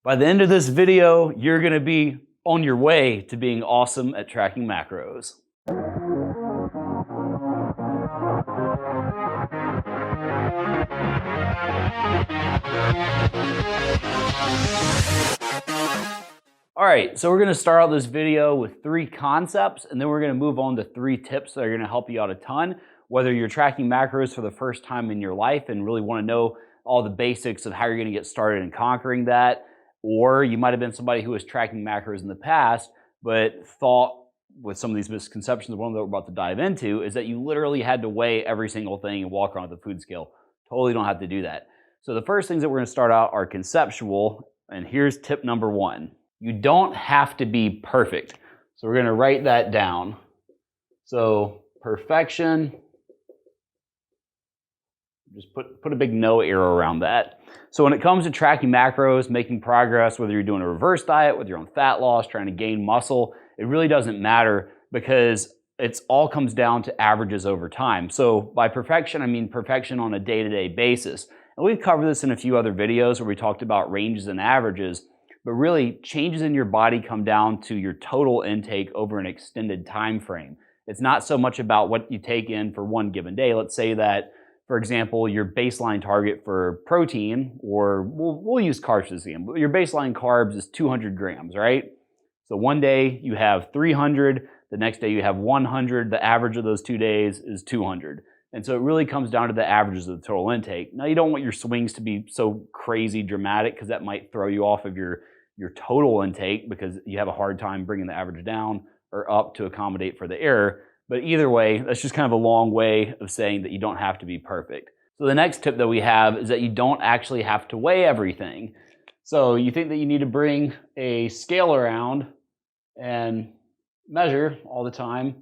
By the end of this video, you're going to be on your way to being awesome at tracking macros. All right, so we're going to start out this video with 3 concepts, and then we're going to move on to 3 tips that are going to help you out a ton, whether you're tracking macros for the first time in your life and really want to know all the basics of how you're going to get started in conquering that, or you might have been somebody who was tracking macros in the past, but thought with some of these misconceptions, the one that we're about to dive into, is that you literally had to weigh every single thing and walk around with the food scale. Totally don't have to do that. So the first things that we're going to start out are conceptual, and here's tip number 1. You don't have to be perfect. So we're going to write that down. So perfection, just put a big no arrow around that. So when it comes to tracking macros, making progress, whether you're doing a reverse diet, whether you're on fat loss, trying to gain muscle, it really doesn't matter because it all comes down to averages over time. So by perfection, I mean perfection on a day-to-day basis. And we've covered this in a few other videos where we talked about ranges and averages, but really changes in your body come down to your total intake over an extended time frame. It's not so much about what you take in for one given day. Let's say that, for example, your baseline target for protein, or we'll use carbs as the example, but your baseline carbs is 200 grams, right? So one day you have 300, the next day you have 100, the average of those 2 days is 200. And so it really comes down to the averages of the total intake. Now you don't want your swings to be so crazy dramatic because that might throw you off of your total intake because you have a hard time bringing the average down or up to accommodate for the error. But either way, that's just kind of a long way of saying that you don't have to be perfect. So the next tip that we have is that you don't actually have to weigh everything. So you think that you need to bring a scale around and measure all the time.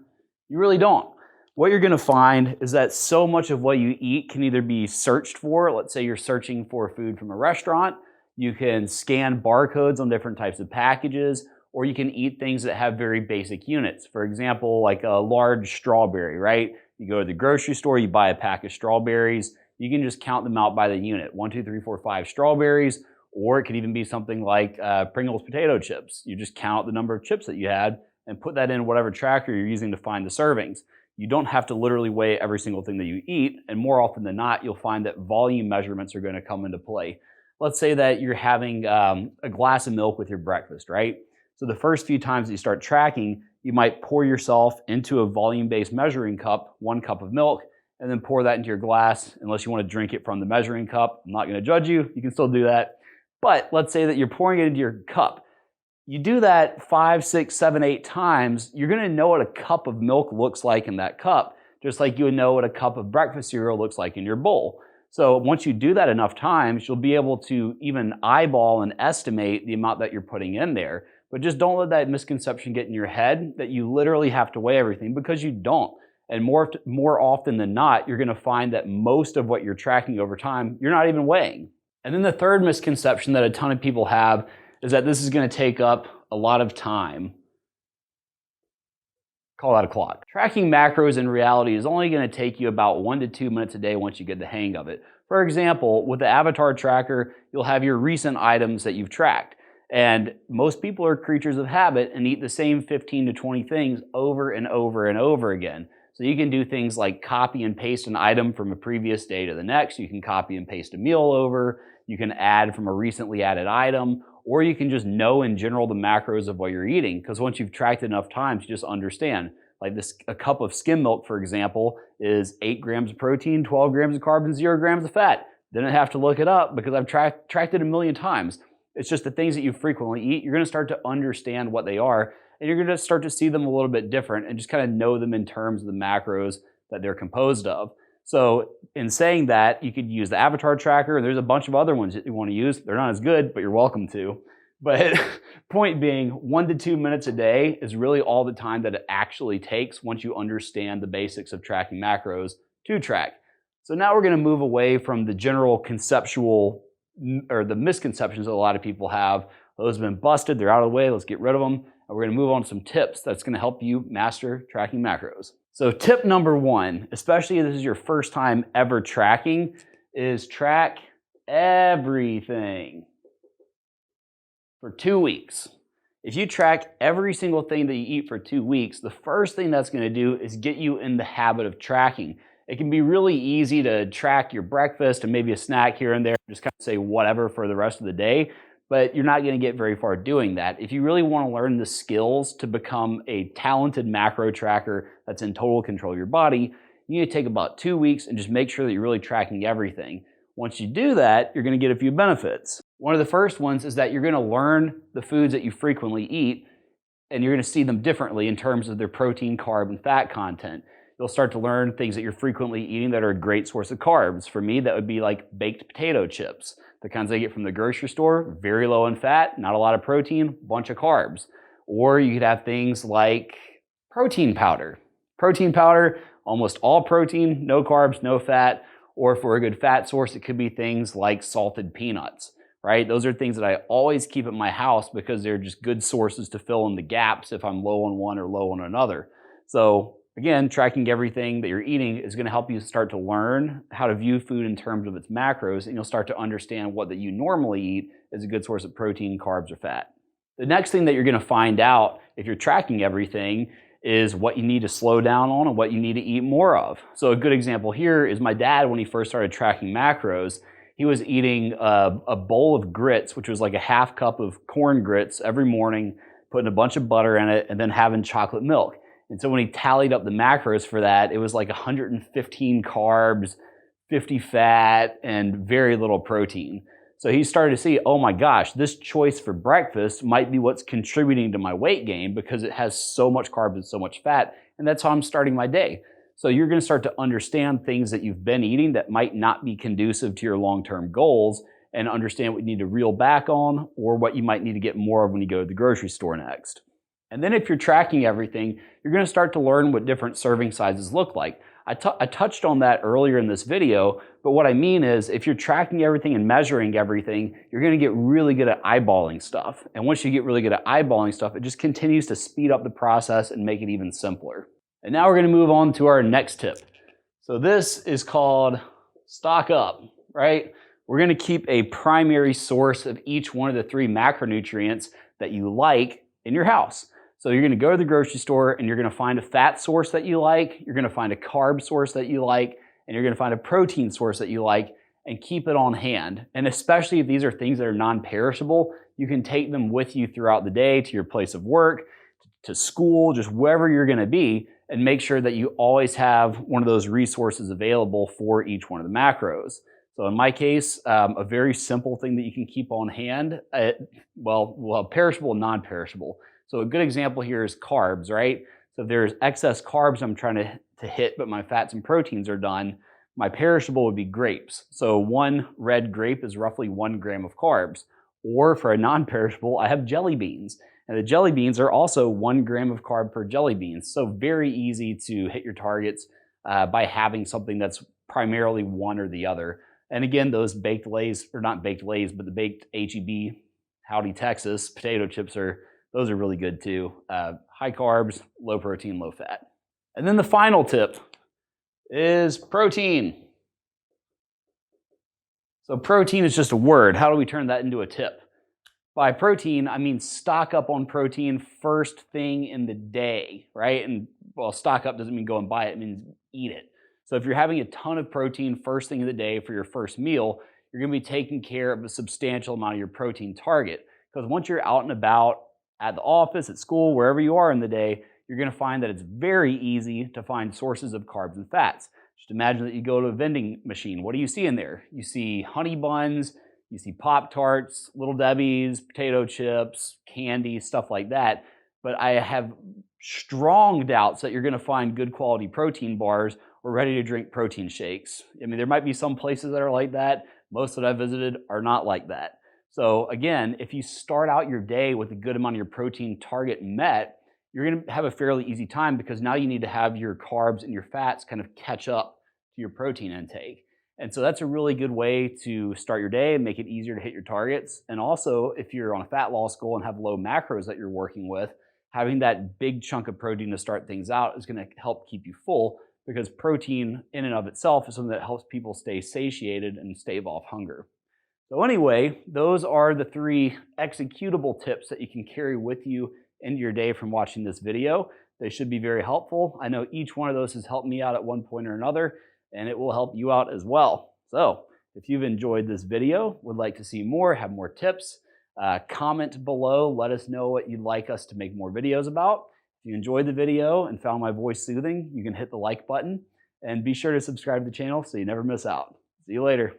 You really don't. What you're going to find is that so much of what you eat can either be searched for. Let's say you're searching for food from a restaurant. You can scan barcodes on different types of packages, or you can eat things that have very basic units. For example, like a large strawberry, right? You go to the grocery store, you buy a pack of strawberries. You can just count them out by the unit. 1, 2, 3, 4, 5 strawberries. Or it could even be something like Pringles potato chips. You just count the number of chips that you had and put that in whatever tracker you're using to find the servings. You don't have to literally weigh every single thing that you eat, and more often than not, you'll find that volume measurements are going to come into play. Let's say that you're having a glass of milk with your breakfast, right? So the first few times that you start tracking, you might pour yourself into a volume-based measuring cup, 1 cup of milk, and then pour that into your glass, unless you want to drink it from the measuring cup. I'm not going to judge you. You can still do that. But let's say that you're pouring it into your cup. You do that 5, 6, 7, 8 times, you're going to know what a cup of milk looks like in that cup, just like you would know what a cup of breakfast cereal looks like in your bowl. So once you do that enough times, you'll be able to even eyeball and estimate the amount that you're putting in there. But just don't let that misconception get in your head that you literally have to weigh everything, because you don't. And more often than not, you're going to find that most of what you're tracking over time, you're not even weighing. And then the third misconception that a ton of people have is that this is going to take up a lot of time. Call that a clock. Tracking macros in reality is only going to take you about 1 to 2 minutes a day once you get the hang of it. For example, with the avatar tracker, you'll have your recent items that you've tracked. And most people are creatures of habit and eat the same 15 to 20 things over and over and over again. So you can do things like copy and paste an item from a previous day to the next. You can copy and paste a meal over. You can add from a recently added item, or you can just know in general the macros of what you're eating, because once you've tracked it enough times, you just understand. Like a cup of skim milk, for example, is 8 grams of protein, 12 grams of carbs, and 0 grams of fat. Didn't have to look it up because I've tracked it a million times. It's just the things that you frequently eat, you're going to start to understand what they are, and you're going to start to see them a little bit different and just kind of know them in terms of the macros that they're composed of. So in saying that, you could use the avatar tracker. There's a bunch of other ones that you want to use. They're not as good, but you're welcome to. But point being, 1 to 2 minutes a day is really all the time that it actually takes once you understand the basics of tracking macros to track. So now we're going to move away from the general conceptual or the misconceptions that a lot of people have. Those have been busted. They're out of the way. Let's get rid of them. And we're going to move on to some tips that's going to help you master tracking macros. So tip number 1, especially if this is your first time ever tracking, is track everything. for 2 weeks. If you track every single thing that you eat for 2 weeks, the first thing that's going to do is get you in the habit of tracking. It can be really easy to track your breakfast and maybe a snack here and there, just kind of say whatever for the rest of the day, but you're not going to get very far doing that. If you really want to learn the skills to become a talented macro tracker that's in total control of your body, you need to take about 2 weeks and just make sure that you're really tracking everything. Once you do that, you're going to get a few benefits. One of the first ones is that you're going to learn the foods that you frequently eat, and you're going to see them differently in terms of their protein, carb, and fat content. You'll start to learn things that you're frequently eating that are a great source of carbs. For me, that would be like baked potato chips. The kinds I get from the grocery store, very low in fat, not a lot of protein, bunch of carbs. Or you could have things like protein powder. Protein powder, almost all protein, no carbs, no fat. Or for a good fat source, it could be things like salted peanuts, right? Those are things that I always keep at my house because they're just good sources to fill in the gaps if I'm low on one or low on another. So again, tracking everything that you're eating is going to help you start to learn how to view food in terms of its macros, and you'll start to understand what that you normally eat is a good source of protein, carbs, or fat. The next thing that you're going to find out if you're tracking everything is what you need to slow down on and what you need to eat more of. So a good example here is my dad, when he first started tracking macros, he was eating a bowl of grits, which was like a half cup of corn grits every morning, putting a bunch of butter in it, and then having chocolate milk. And so when he tallied up the macros for that, it was like 115 carbs, 50 fat, and very little protein. So he started to see, oh my gosh, this choice for breakfast might be what's contributing to my weight gain because it has so much carbs and so much fat, and that's how I'm starting my day. So you're going to start to understand things that you've been eating that might not be conducive to your long-term goals and understand what you need to reel back on or what you might need to get more of when you go to the grocery store next. And then if you're tracking everything, you're going to start to learn what different serving sizes look like. I touched on that earlier in this video, but what I mean is if you're tracking everything and measuring everything, you're going to get really good at eyeballing stuff. And once you get really good at eyeballing stuff, it just continues to speed up the process and make it even simpler. And now we're going to move on to our next tip. So this is called stock up, right? We're going to keep a primary source of each one of the 3 macronutrients that you like in your house. So you're going to go to the grocery store and you're going to find a fat source that you like, you're going to find a carb source that you like, and you're going to find a protein source that you like, and keep it on hand. And especially if these are things that are non-perishable, you can take them with you throughout the day to your place of work, to school, just wherever you're going to be, and make sure that you always have one of those resources available for each one of the macros. So in my case, a very simple thing that you can keep on hand, perishable and non-perishable. So a good example here is carbs, right? So if there's excess carbs I'm trying to hit, but my fats and proteins are done, my perishable would be grapes. So 1 red grape is roughly 1 gram of carbs. Or for a non-perishable, I have jelly beans. And the jelly beans are also 1 gram of carb per jelly bean. So very easy to hit your targets by having something that's primarily one or the other. And again, those baked Lay's, or not baked Lay's, but the baked H-E-B, Howdy Texas potato chips those are really good too. High carbs, low protein, low fat. And then the final tip is protein. So protein is just a word. How do we turn that into a tip? By protein, I mean stock up on protein first thing in the day, right? And well, stock up doesn't mean go and buy it, it means eat it. So if you're having a ton of protein first thing in the day for your first meal, you're going to be taking care of a substantial amount of your protein target. Because once you're out and about at the office, at school, wherever you are in the day, you're going to find that it's very easy to find sources of carbs and fats. Just imagine that you go to a vending machine. What do you see in there? You see honey buns, you see Pop-Tarts, Little Debbie's, potato chips, candy, stuff like that. But I have strong doubts that you're going to find good quality protein bars or ready-to-drink protein shakes. I mean, there might be some places that are like that. Most that I've visited are not like that. So again, if you start out your day with a good amount of your protein target met, you're going to have a fairly easy time because now you need to have your carbs and your fats kind of catch up to your protein intake. And so that's a really good way to start your day and make it easier to hit your targets. And also, if you're on a fat loss goal and have low macros that you're working with, having that big chunk of protein to start things out is going to help keep you full because protein in and of itself is something that helps people stay satiated and stave off hunger. So anyway, those are the 3 executable tips that you can carry with you into your day from watching this video. They should be very helpful. I know each one of those has helped me out at one point or another, and it will help you out as well. So if you've enjoyed this video, would like to see more, have more tips, comment below. Let us know what you'd like us to make more videos about. If you enjoyed the video and found my voice soothing, you can hit the like button and be sure to subscribe to the channel so you never miss out. See you later.